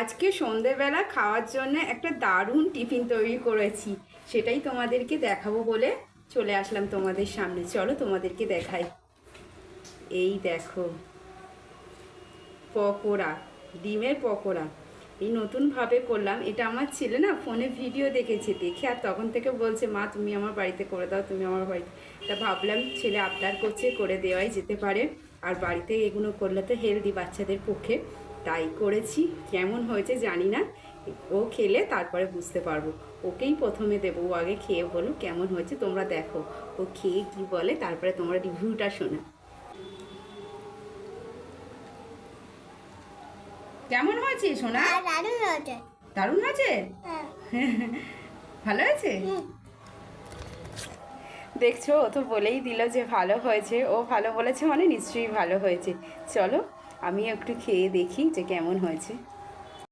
আজকে সন্ধেবেলা খাওয়ার জন্য একটা দারুণ টিফিন তৈরি করেছি, সেটাই তোমাদেরকে দেখাবো বলে চলে আসলাম তোমাদের সামনে। চলো তোমাদেরকে দেখাই। এই দেখো, পকোড়া, ডিমের পকোড়া। এই নতুনভাবে করলাম। এটা আমার ছেলে না ফোনে ভিডিও দেখেছে, দেখে আর তখন থেকে বলছে মা তুমি আমার বাড়িতে করে দাও, তুমি আমার বাড়িতে। তা ভাবলাম ছেলে আবদার করছে, করে দেওয়াই যেতে পারে। আর বাড়িতে এগুলো করলে তো হেলদি বাচ্চাদের পক্ষে, তাই করেছি। কেমন হয়েছে জানি না, ও খেলে তারপরে বুঝতে পারবো। ওকেই প্রথমে দেবো, ও আগে খেয়ে বলো কেমন হয়েছে। তোমরা দেখো ও খেয়ে কি বলে, তারপরে তোমরা রিভিউটা শোনো। কেমন হয়েছে সোনা? দারুণ হয়েছে। দারুণ হয়েছে? হ্যাঁ। ভালো হয়েছে? দেখছো, ও তো বলেই দিল যে ভালো হয়েছে। ও ভালো বলেছে মানে নিশ্চয়ই ভালো হয়েছে। চলো আমি একটু খেয়ে দেখি যে কেমন হয়েছে।